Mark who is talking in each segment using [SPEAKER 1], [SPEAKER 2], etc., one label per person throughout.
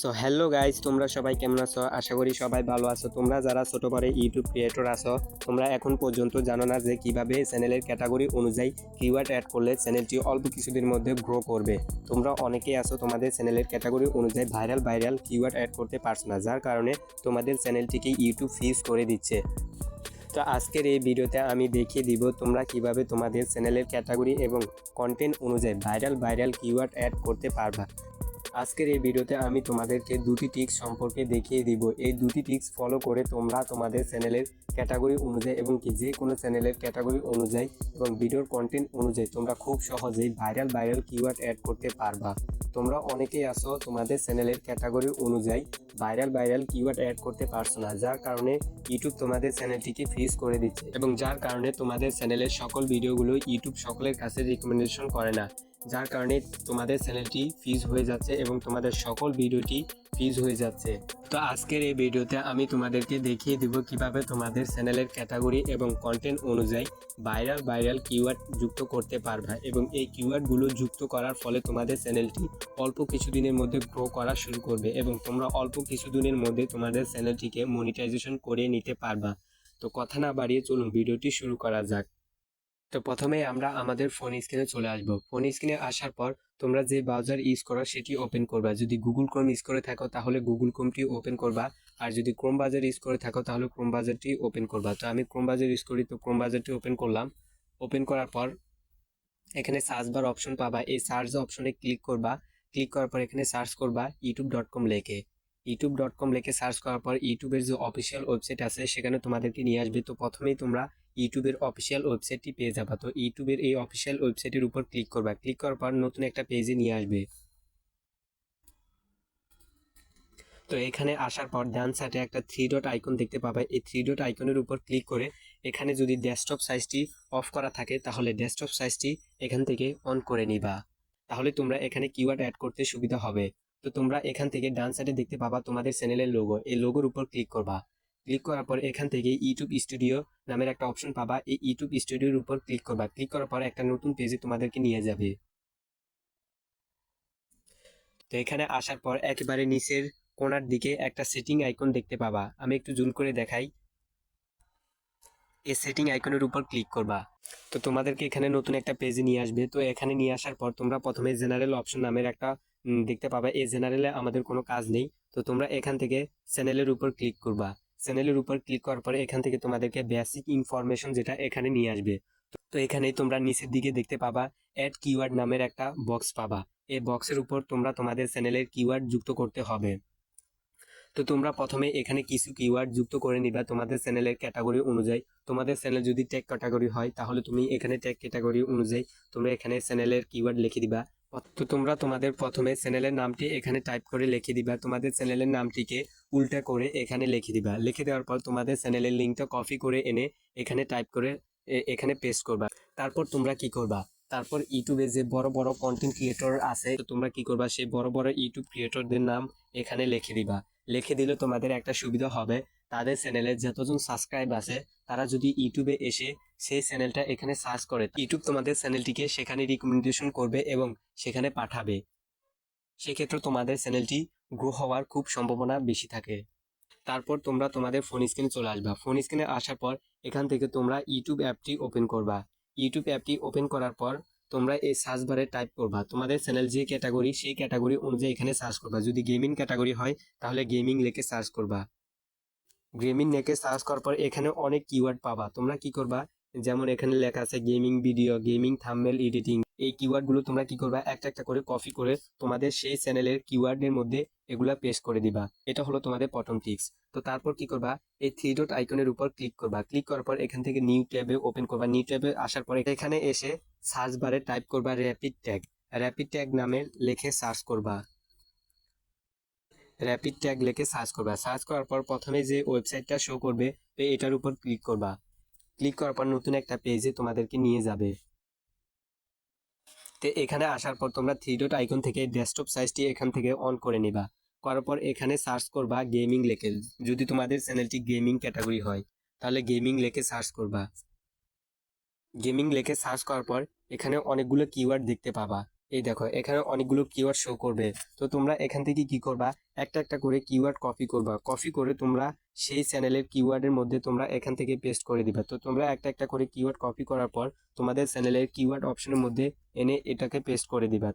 [SPEAKER 1] So hello guys, তোমরা সবাই কেমন আছো? আশা করি সবাই ভালো আছো। তোমরা যারা ছোট বড় ইউটিউব ক্রিয়েটর আছো, তোমরা এখন পর্যন্ত জানো না যে কিভাবে চ্যানেলের ক্যাটাগরি অনুযায়ী কিওয়ার্ড অ্যাড করলে চ্যানেলটি অল্প কিছুদিনের মধ্যে গ্রো করবে। তোমরা অনেকেই আছো তোমাদের চ্যানেলের ক্যাটাগরি অনুযায়ী ভাইরাল কিওয়ার্ড অ্যাড করতে পারছো না, যার কারণে তোমাদের চ্যানেলটিকে ইউটিউব ফ্রিজ করে দিচ্ছে। তো আজকের এই ভিডিওতে আমি দেখিয়ে দিব তোমরা কিভাবে তোমাদের চ্যানেলের ক্যাটাগরি এবং কন্টেন্ট অনুযায়ী ভাইরাল কিওয়ার্ড অ্যাড করতে পারবা। আজকের এই ভিডিওতে আমি তোমাদেরকে দুটি টিক্স সম্পর্কে দেখিয়ে দিব। এই দুটি টিক্স ফলো করে তোমরা তোমাদের চ্যানেলের ক্যাটাগরি অনুযায়ী এবং যে কোনো চ্যানেলের ক্যাটাগরি অনুযায়ী এবং ভিডিওর কন্টেন্ট অনুযায়ী তোমরা খুব সহজেই ভাইরাল কিওয়ার্ড অ্যাড করতে পারবা। তোমরা অনেকেই আছো তোমাদের চ্যানেলের ক্যাটাগরি অনুযায়ী ভাইরাল কিওয়ার্ড অ্যাড করতে পারছো না, যার কারণে ইউটিউব তোমাদের চ্যানেলটিকে ফ্রিজ করে দিচ্ছে এবং যার কারণে তোমাদের চ্যানেলের সকল ভিডিওগুলো ইউটিউব সকলের কাছে রিকমেন্ডেশন করে না, যার কারণে তোমাদের চ্যানেলটি ফ্রিজ হয়ে যাচ্ছে এবং তোমাদের সকল ভিডিওটি ফ্রিজ হয়ে যাচ্ছে। তো আজকের এই ভিডিওতে আমি তোমাদেরকে দেখিয়ে দিব কিভাবে তোমাদের চ্যানেলের ক্যাটাগরি এবং কন্টেন্ট অনুযায়ী ভাইরাল কিওয়ার্ড যুক্ত করতে পারবে এবং এই কিওয়ার্ডগুলো যুক্ত করার ফলে তোমাদের চ্যানেলটি অল্প কিছুদিনের মধ্যে গ্রো করা শুরু করবে এবং তোমরা অল্প কিছুদিনের মধ্যে তোমাদের চ্যানেলটিকে মনিটাইজেশন করে নিতে পারবা। তো কথা না বাড়িয়ে চলুন ভিডিওটি শুরু করা যাক। তো প্রথমে আমরা আমাদের ফোন স্ক্রিনে চলে আসব। ফোন স্ক্রিনে আসার পর তোমরা যে ব্রাউজার ইউজ করো সেটি ওপেন করবা। যদি গুগল ক্রোম ইউজ করে থাকো তাহলে গুগল ক্রোমটি ওপেন করবা, আর যদি ক্রোম ব্রাউজার ইউজ করে থাকো তাহলে ক্রোম ব্রাউজারটি ওপেন করবা। তো আমি ক্রোম ব্রাউজার ইউজ করি, তো ক্রোম ব্রাউজারটি ওপেন করলাম। ওপেন করার পর এখানে সার্চ বার অপশন পাবা, এই সার্চ অপশনে ক্লিক করবা। ক্লিক করার পর এখানে সার্চ করবা youtube.com লেখে। youtube.com লেখে সার্চ করার পর ইউটিউবের যে অফিসিয়াল ওয়েবসাইট আছে সেখানে তোমাদেরকে নিয়ে আসবে। তো প্রথমেই তোমরা ইউটিউবের অফিসিয়াল ওয়েবসাইটটি পেয়ে যাবা। তো ইউটিউবের এই অফিসিয়াল ওয়েবসাইটের উপর ক্লিক করবা। ক্লিক করার পর নতুন একটা পেজে নিয়ে আসবে। তো এখানে আসার পর ডান সাইডে একটা থ্রি ডট আইকন দেখতে পাবে। এই থ্রি ডট আইকনের উপর ক্লিক করে এখানে যদি ডেস্কটপ সাইজটি অফ করা থাকে তাহলে ডেস্কটপ সাইজটি এখান থেকে অন করে নিবা, তাহলে তোমরা এখানে কিওয়ার্ড অ্যাড করতে সুবিধা হবে। তো তোমরা এখান থেকে ডান সাইডে দেখতে পাবা তোমাদের চ্যানেলের লোগো, এই লোগোর উপর ক্লিক করবা। ক্লিক করার পর এখান থেকে ইউটিউব স্টুডিও নামের একটা অপশন পাবা, এই ইউটিউব স্টুডিওর উপর ক্লিক করবা। ক্লিক করার পর একটা নতুন পেজে তোমাদেরকে নিয়ে যাবে। তো এখানে আসার পর একেবারে নিচের কোণার দিকে একটা সেটিং আইকন দেখতে পাবা, আমি একটু জুম করে দেখাই। এই সেটিং আইকনের উপর ক্লিক করবা। তো তোমাদেরকে এখানে নতুন একটা পেজে নিয়ে আসবে। তো এখানে নিয়ে আসার পর তোমরা প্রথমে জেনারেল অপশন নামের একটা দেখতে পাবা। এই জেনারেলে আমাদের কোনো কাজ নেই, তো তোমরা এখান থেকে চ্যানেলের উপর ক্লিক করবা। চ্যানেলের উপর ক্লিক করার পরে এখান থেকে তোমাদেরকে বেসিক ইনফরমেশন যেটা এখানে নিয়ে আসবে। তো এখানেই তোমরা নিচের দিকে দেখতে পাবা অ্যাড কিওয়ার্ড নামের একটা বক্স পাবা। এই বক্সের উপর তোমরা তোমাদের চ্যানেলের কিওয়ার্ড যুক্ত করতে হবে। তো তোমরা প্রথমে এখানে কিছু কিওয়ার্ড যুক্ত করে নিবা তোমাদের চ্যানেলের ক্যাটাগরি অনুযায়ী। তোমাদের চ্যানেল যদি ট্যাগ ক্যাটাগরি হয় তাহলে তুমি এখানে ট্যাগ ক্যাটাগরি অনুযায়ী তোমরা এখানে চ্যানেলের কিওয়ার্ড লিখে দিবা। তো তোমরা তোমাদের প্রথমে চ্যানেলের নামটি এখানে টাইপ করে লিখে দিবা। তোমাদের চ্যানেলের নামটিকে উল্টা করে এখানে লিখে দিবা। লিখে দেওয়ার পর তোমাদের চ্যানেলের লিঙ্কটা কপি করে এনে এখানে টাইপ করে এখানে পেস্ট করবা। তারপর তোমরা কি করবা, তারপর ইউটিউবে যে বড় কন্টেন্ট ক্রিয়েটর আছে, তো তোমরা কি করবা, সেই বড় ইউটিউব ক্রিয়েটরদের নাম এখানে লিখে দিবা। লিখে দিলে তোমাদের একটা সুবিধা হবে, তাদের চ্যানেলে যতজন সাবস্ক্রাইব আছে তারা যদি ইউটিউবে এসে সেই চ্যানেলটা এখানে সার্চ করে, ইউটিউব তোমাদের চ্যানেলটিকে সেখানে রিকমেন্ডেশন করবে এবং সেখানে পাঠাবে। সেক্ষেত্রে তোমাদের চ্যানেলটি গ্রো হওয়ার খুব সম্ভাবনা বেশি থাকে। তারপর তোমরা তোমাদের ফোন স্ক্রিনে চলে আসবা। ফোন স্ক্রিনে আসার পর এখান থেকে তোমরা ইউটিউব অ্যাপটি ওপেন করবা। ইউটিউব অ্যাপটি ওপেন করার পর তোমরা এই সার্চ বারে টাইপ করবা তোমাদের চ্যানেল যে ক্যাটাগরি, সেই ক্যাটাগরি অনুযায়ী এখানে সার্চ করবা। যদি গেমিং ক্যাটাগরি হয় তাহলে গেমিং লিখে সার্চ করবা। গেমিং লিখে সার্চ করার পর এখানে অনেক কিওয়ার্ড পাবা। তোমরা কি করবা, যেমন এখানে লেখা আছে gaming video, gaming thumbnail editing, এই কিওয়ার্ডগুলো তোমরা কি করবা, একটা একটা করে কপি করে তোমাদের সেই চ্যানেলের কিওয়ার্ডের মধ্যে এগুলা পেস্ট করে দিবা। এটা হলো তোমাদের প্রথম টিপস। তো তারপর কি করবা, এই থ্রি ডট আইকনের উপর ক্লিক করবা। ক্লিক করার পর এখান থেকে নিউ ট্যাবে ওপেন করবা। নিউ ট্যাবে আসার পর এখানে এসে সার্চ বারে টাইপ করবা র্যাপিড ট্যাগ নামে লিখে সার্চ করবা। র্যাপিড ট্যাগ লিখে সার্চ করবা। সার্চ করার পর প্রথমে যে ওয়েবসাইটটা শো করবে, তো এটার উপর ক্লিক করবা। ক্লিক করার পর নতুন একটা পেজে তোমাদেরকে নিয়ে যাবে। তো এখানে আসার পর তোমরা থ্রি ডট আইকন থেকে ডেস্কটপ সাইজটি এখান থেকে অন করে নিবা। করার পর এখানে সার্চ করবা গেমিং লেখে। যদি তোমাদের চ্যানেলটি গেমিং ক্যাটাগরি হয় তাহলে গেমিং লেখে সার্চ করবা। গেমিং লেখে সার্চ করার পর এখানে অনেকগুলো কিওয়ার্ড দেখতে পাবা। এই দেখো এখানে অনেকগুলো কিওয়ার্ড শো করবে। তো তোমরা এখান থেকে কি করবা, একটা একটা করে কিওয়ার্ড কপি করবা, কপি করে তোমরা সেই চ্যানেলের কিওয়ার্ডের মধ্যে তোমরা এখান থেকে পেস্ট করে দিবা। তো তোমরা একটা একটা করে কিওয়ার্ড কপি করার পর তোমাদের চ্যানেলের কিওয়ার্ড অপশনের মধ্যে এনে এটাকে পেস্ট করে দিবা।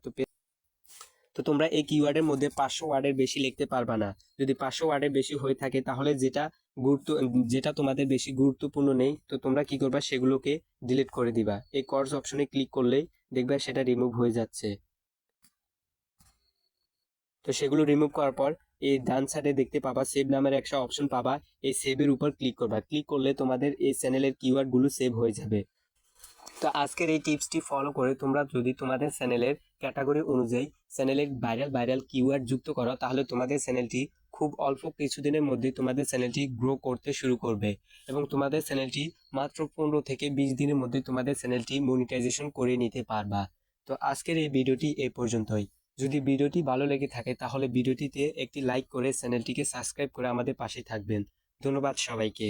[SPEAKER 1] তো তোমরা এই কিওয়ার্ডের মধ্যে 500 ওয়ার্ডের বেশি লিখতে পারবা না। যদি 500 ওয়ার্ডের বেশি হয়ে থাকে তাহলে যেটা তোমাদের বেশি গুরুত্বপূর্ণ নেই, তো তোমরা কি করবা, সেগুলোকে ডিলিট করে দিবা। এই কর্স অপশনে ক্লিক করলেই দেখবে সেটা রিমুভ হয়ে যাচ্ছে। তো সেগুলো রিমুভ করার পর এই ডান সাইডে দেখতে পাবা সেভ নামের একটা অপশন পাবা। এই সেভের উপর ক্লিক করবা, ক্লিক করলে তোমাদের এই চ্যানেলের কিওয়ার্ডগুলো সেভ হয়ে যাবে। তো আজকের এই টিপসটি ফলো করে তোমরা যদি তোমাদের চ্যানেলের ক্যাটাগরি অনুযায়ী চ্যানেলের ভাইরাল ভাইরাল কিওয়ার্ড যুক্ত করো, তাহলে তোমাদের চ্যানেলটি খুব অল্প কিছুদিনের মধ্যে তোমাদের চ্যানেলটি গ্রো করতে শুরু করবে এবং তোমাদের চ্যানেলটি মাত্র 15 থেকে 20 দিনের মধ্যে তোমাদের চ্যানেলটি মনিটাইজেশন করে নিতে পারবা। তো আজকের এই ভিডিওটি এই পর্যন্তই। যদি ভিডিওটি ভালো লেগে থাকে তাহলে ভিডিওটিতে একটি লাইক করে চ্যানেলটিকে সাবস্ক্রাইব করে আমাদের পাশে থাকবেন। ধন্যবাদ সবাইকে।